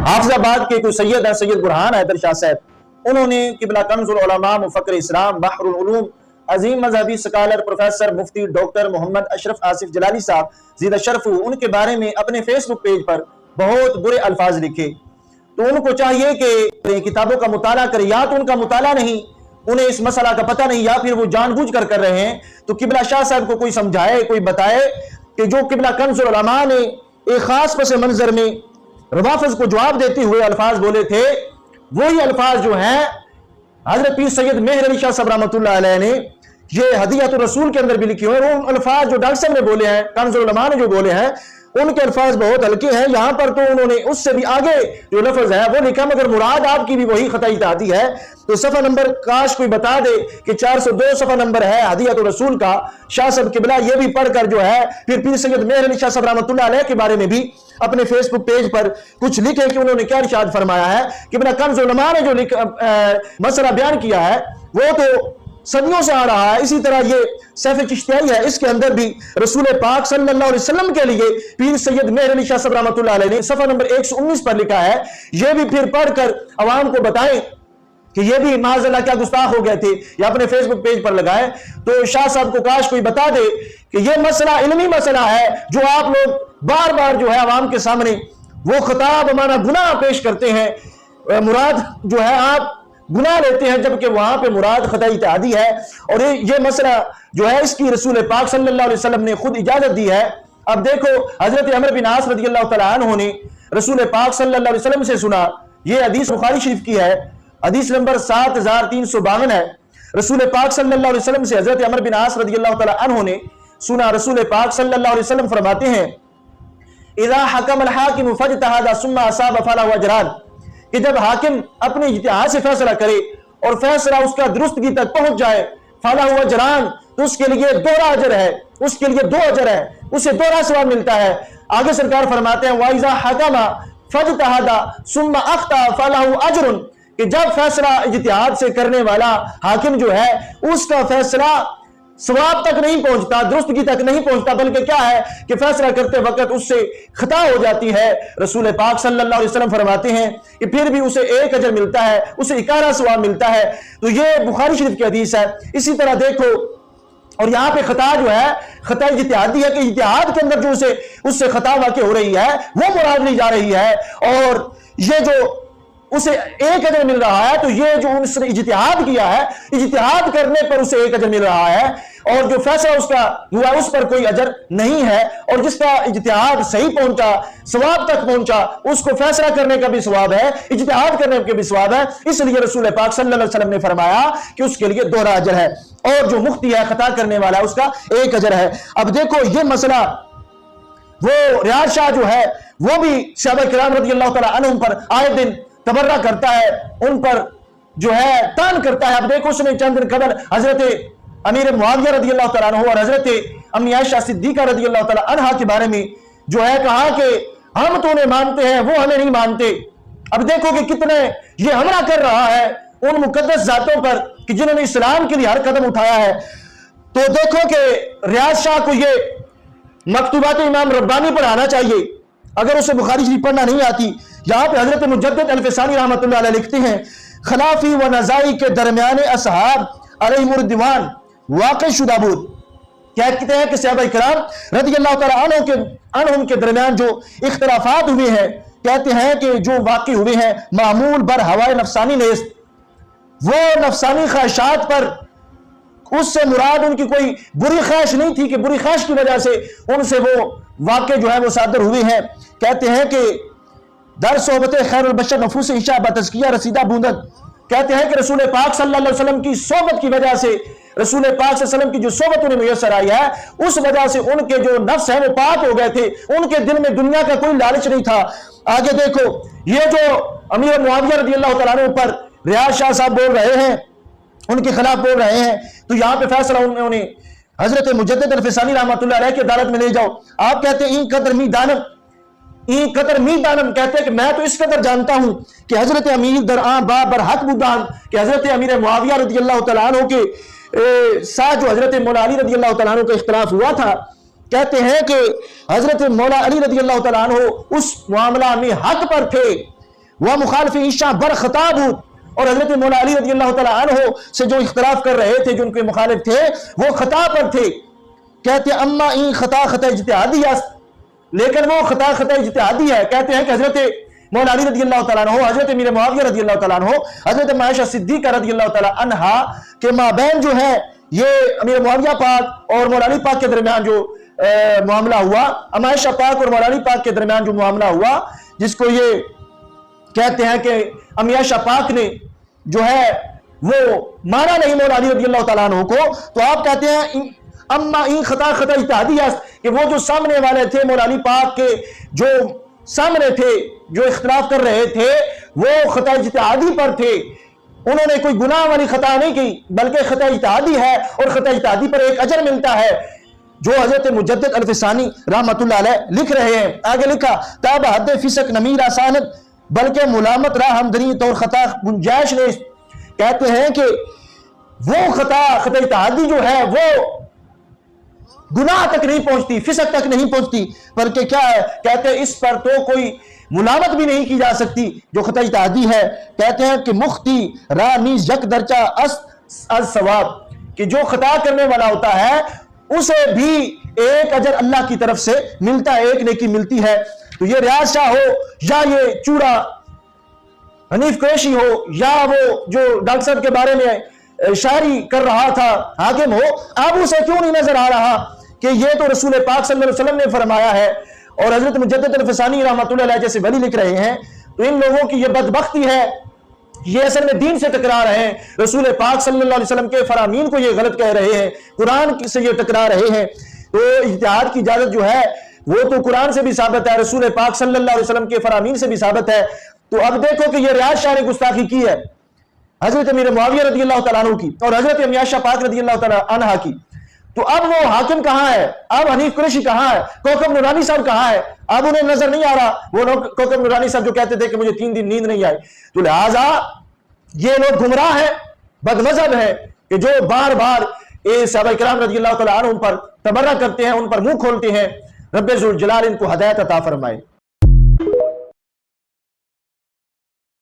حافظ آباد کے کوئی سید ہے، سید برہان حیدر شاہ صاحب، انہوں نے قبلہ کنز العلماء، مفکر اسلام، بحر العلوم، عظیم مذہبی سکالر پروفیسر مفتی ڈاکٹر محمد اشرف آصف جلالی صاحب زیدہ شرف ان کے بارے میں اپنے فیس بک پیج پر بہت برے الفاظ لکھے۔ تو ان کو چاہیے کہ کتابوں کا مطالعہ کرے، یا تو ان کا مطالعہ نہیں، انہیں اس مسئلہ کا پتہ نہیں، یا پھر وہ جان بوجھ کر رہے ہیں۔ تو قبلہ شاہ صاحب کو کوئی سمجھائے، کوئی بتائے کہ جو قبلہ کنز العلماء نے ایک خاص پس منظر میں روافض کو جواب دیتے ہوئے الفاظ بولے تھے، وہی الفاظ جو ہیں حضرت پیر سید مہر علی شاہ صاحب رحمۃ اللہ علیہ نے یہ ہدیۃ الرسول کے اندر بھی لکھی ہوئے ہیں۔ وہ الفاظ جو ڈاکٹر صاحب نے بولے ہیں، کنز العلماء نے جو بولے ہیں، ان کے الفاظ بہت ہلکے ہیں۔ یہاں پر تو انہوں نے اس سے بھی آگے جو لفظ ہے وہ لکھا، مگر مراد آپ کی بھی وہی خطا اجتہادی ہے۔ تو صفحہ نمبر کاش کوئی بتا دے کہ 402 صفحہ نمبر ہے ہدیۃ الرسول کا، شاہ صاحب قبلہ یہ بھی پڑھ کر جو ہے پھر پیر سید مہر علی شاہ صاحب رحمۃ اللہ علیہ کے بارے میں بھی اپنے فیس بک پیج پر کچھ لکھے کہ انہوں نے کیا ارشاد فرمایا ہے۔ قبلہ کنز العلماء نے جو مسئلہ بیان کیا ہے وہ تو صدیوں سے آ رہا ہے۔ اسی طرح یہ سیف چشتیائی ہے، اس کے اندر بھی رسول پاک صلی اللہ علیہ وسلم کے لیے پیر سید مہر علی شاہ صاحب رحمۃ اللہ علیہ نے صفحہ نمبر 119 پر لکھا ہے۔ یہ بھی پھر پڑھ کر عوام کو بتائیں کہ یہ بھی معاذ اللہ کیا گستاخ ہو گئے تھے، یا اپنے فیس بک پیج پر لگائیں۔ تو شاہ صاحب کو کاش کوئی بتا دے کہ یہ مسئلہ علمی مسئلہ ہے جو آپ لوگ بار بار جو ہے عوام کے سامنے وہ خطاب ہمارا گناہ پیش کرتے ہیں، مراد جو ہے آپ گناہ لیتے ہیں، جبکہ وہاں پہ مراد خطا اجتہادی ہے۔ اور یہ مسئلہ جو ہے اس کی رسول پاک صلی اللہ علیہ وسلم نے خود اجازت دی ہے۔ اب دیکھو حضرت عمر بن عاص رضی اللہ تعالیٰ عنہ نے رسول پاک صلی اللہ علیہ وسلم سے سنا، یہ حدیث بخاری شریف کی ہے، حدیث نمبر 7352 ہے۔ رسول پاک صلی اللہ علیہ وسلم سے حضرت عمر بن عاص رضی اللہ تعالیٰ عنہ نے سنا، رسول پاک صلی اللہ علیہ وسلم فرماتے ہیں اذا حکم الحاکم فاجتہد ثم اصاب فلہ اجران، کہ جب حاکم اپنے اجتہاد سے فیصلہ کرے اور فیصلہ اس کا درستگی تک پہنچ جائے، فلہ اجران، تو اس کے لیے دوہرا اجر ہے، اس کے لیے 2 اجر ہے، اسے دوہرا ثواب ملتا ہے۔ آگے سرکار فرماتے ہیں وَإِذَا حَكَمَ فَاجْتَهَدَ ثُمَّ أَخْطَأَ فَلَهُ أَجْرٌ، کہ جب فیصلہ اجتہاد سے کرنے والا حاکم جو ہے اس کا فیصلہ ثواب تک نہیں پہنچتا، درستگی تک نہیں پہنچتا، بلکہ کیا ہے کہ فیصلہ کرتے وقت اس سے خطا ہو جاتی ہے، رسول پاک صلی اللہ علیہ وسلم فرماتے ہیں کہ پھر بھی اسے 1 اجر ملتا ہے، اسے 11 ثواب ملتا ہے۔ تو یہ بخاری شریف کی حدیث ہے۔ اسی طرح دیکھو، اور یہاں پہ خطا جو ہے خطا اجتہادی ہے، کہ اجتہاد کے اندر جو اس سے خطا واقع ہو رہی ہے وہ مراد لی جا رہی ہے، اور یہ جو اسے 1 اجر مل رہا ہے، تو یہ جو اس نے اجتہاد کیا ہے، اجتہاد کرنے پر اسے 1 اجر مل رہا ہے، اور جو فیصلہ اس کا ہوا اس پر کوئی اجر نہیں ہے۔ اور جس کا اجتہاد صحیح پہنچا، ثواب تک پہنچا، اس کو فیصلہ کرنے کا بھی ثواب ہے، اجتہاد کرنے کا بھی ثواب ہے۔ اس لیے رسول پاک صلی اللہ علیہ وسلم نے فرمایا کہ اس کے لیے 2 اجر ہے، اور جو مختی ہے، خطا کرنے والا، اس کا 1 اجر ہے۔ اب دیکھو یہ مسئلہ، وہ ریاض شاہ جو ہے وہ بھی صحابہ کرام رضی اللہ تعالیٰ عنہم پر آئے دن تبرہ کرتا ہے، ان پر جو ہے تان کرتا ہے۔ اب دیکھو اس نے چند دن قبل حضرت امیر معاویہ رضی اللہ تعالیٰ عنہ اور حضرت امی عائشہ صدیقہ رضی اللہ تعالیٰ عنہ کے بارے میں جو ہے کہا کہ ہم تو انہیں مانتے ہیں، وہ ہمیں نہیں مانتے۔ اب دیکھو کہ کتنے یہ حملہ کر رہا ہے ان مقدس ذاتوں پر کہ جنہوں نے اسلام کے لیے ہر قدم اٹھایا ہے۔ تو دیکھو کہ ریاض شاہ کو یہ مکتوبات امام ربانی پڑھانا چاہیے، اگر اسے بخاری شریف پڑھنا نہیں آتی۔ یہاں پہ حضرت مجدد الفسانی رحمۃ اللہ علیہ لکھتے ہیں خلافی و نزائی کے درمیان اصحاب علیہم الردوان واقع شدہ بود، کہتے ہیں کہ صحابہ کرام رضی اللہ تعالیٰ عنہم کے درمیان جو اختلافات ہوئے ہیں، کہتے ہیں کہ جو واقع ہوئے ہیں معمول بر ہوائے نفسانی نیست، وہ نفسانی خواہشات پر، اس سے مراد ان کی کوئی بری خواہش نہیں تھی کہ بری خواہش کی وجہ سے ان سے وہ واقع جو ہے وہ صادر ہوئے ہیں۔ کہتے ہیں کہ در صحبت خیر البشر نفوس عشاء بتزکیہ رسیدہ بوندن، کہتے ہیں کہ رسول پاک صلی اللہ علیہ وسلم کی صحبت کی وجہ سے، رسول پاک صلی اللہ علیہ وسلم کی جو صحبت انہیں میسر آئی ہے، اس وجہ سے ان کے جو نفس ہیں وہ پاک ہو گئے تھے، ان کے دل میں دنیا کا کوئی لالچ نہیں تھا۔ آگے دیکھو یہ جو امیر معاویہ رضی اللہ تعالیٰ عنہ پر ریاض شاہ صاحب بول رہے ہیں، ان کے خلاف بول رہے ہیں، تو یہاں پہ فیصلہ انہوں نے حضرت مجدد الفسانی رحمۃ اللہ علیہ کی عدالت میں لے جاؤ۔ آپ کہتے ہیں این قدر می دانم، این قدر می دانم، کہتے ہیں کہ میں تو اس قدر جانتا ہوں کہ حضرت امیر در آن با برحق بودان، کہ حضرت امیر معاویہ رضی اللہ تعالیٰ عنہ کے ساتھ جو حضرت مولا علی رضی اللہ تعالیٰ عنہ کا اختلاف ہوا تھا، کہتے ہیں کہ حضرت مولا علی رضی اللہ تعالیٰ عنہ اس معاملہ میں حق پر تھے، وہ مخالف عیشا بر خطاب اور حضرت مولا علی رضی اللہ تعالیٰ عنہ سے جو اختلاف کر رہے تھے، جو ان کے مخالف تھے، وہ خطا پر تھے. کہتے ہیں اما این خطا خطا اجتہادی ہے، لیکن وہ خطا خطا اجتہادی ہے. کہتے ہیں کہ حضرت مولا علی رضی اللہ تعالیٰ عنہ، حضرت امیر معاویہ رضی اللہ تعالیٰ عنہ، حضرت عائشہ صدیقہ رضی اللہ تعالیٰ عنہا کے مابین جو ہے یہ امیر معاویہ پاک اور مولا علی پاک کے درمیان جو معاملہ ہوا، عائشہ پاک اور مولا علی پاک کے درمیان جو معاملہ ہوا، جس کو یہ کہتے ہیں کہ عائشہ پاک نے جو ہے وہ مانا نہیں مولا علی رضی اللہ تعالیٰ عنہ کو، تو آپ کہتے ہیں اما این خطا خطا اجتہادی ہے کہ وہ جو سامنے والے تھے مولا علی پاک کے، جو سامنے تھے، جو اختلاف کر رہے تھے، وہ خطا اجتہادی پر تھے. انہوں نے کوئی گناہ والی خطا نہیں کی، بلکہ خطا اجتہادی ہے، اور خطا اجتہادی پر ایک اجر ملتا ہے، جو حضرت مجدد الفسانی رحمۃ اللہ علیہ لکھ رہے ہیں. آگے لکھا تاب حد فسق نمیر آسانت بلکہ ملامت راہ ہمدنی طور خطا گنجائش نے. کہتے ہیں کہ وہ خطا اجتہادی جو ہے وہ گناہ تک نہیں پہنچتی، فسق تک نہیں پہنچتی، بلکہ کیا ہے، کہتے ہیں اس پر تو کوئی ملامت بھی نہیں کی جا سکتی جو خطا اجتہادی ہے. کہتے ہیں کہ مختی راہ نیز یک درجہ از ثواب، کہ جو خطا کرنے والا ہوتا ہے اسے بھی ایک اجر اللہ کی طرف سے ملتا ہے، ایک نیکی ملتی ہے. تو یہ ریاض شاہ ہو یا یہ چوڑا حنیف قریشی ہو یا وہ جو ڈاکٹر صاحب کے بارے میں شاعری کر رہا تھا حاکم ہو، اب اسے کیوں نہیں نظر آ رہا کہ یہ تو رسول پاک صلی اللہ علیہ وسلم نے فرمایا ہے، اور حضرت مجدد الفسانی رحمۃ اللہ علیہ جیسے ولی لکھ رہے ہیں. تو ان لوگوں کی یہ بدبختی ہے، یہ اصل میں دین سے ٹکرا رہے ہیں، رسول پاک صلی اللہ علیہ وسلم کے فرامین کو یہ غلط کہہ رہے ہیں، قرآن سے یہ ٹکرا رہے ہیں. تو اجتہاد کی اجازت جو ہے وہ تو قرآن سے بھی ثابت ہے، رسول پاک صلی اللہ علیہ وسلم کے فرامین سے بھی ثابت ہے. تو اب دیکھو کہ یہ ریاض شاہ نے گستاخی کی ہے حضرت امیر معاویہ رضی اللہ تعالیٰ عنہ کی اور حضرت عائشہ پاک رضی اللہ تعالیٰ عنہا کی. تو اب وہ حاکم کہاں ہے؟ اب حنیف قریشی کہاں ہے؟ کوکب نورانی صاحب کہاں ہے؟ اب انہیں نظر نہیں آ رہا. وہ لوگ کوکب نورانی صاحب جو کہتے تھے کہ مجھے 3 دن نیند نہیں آئی. تو لہٰذا یہ لوگ گمراہ ہیں، بد مذہب ہیں، کہ جو بار بار صحابہ کرام رضی اللہ تعالیٰ عنہ پر تبرہ کرتے ہیں، ان پر منہ کھولتے ہیں. رب ذوالجلال ان کو ہدایت عطا فرمائے.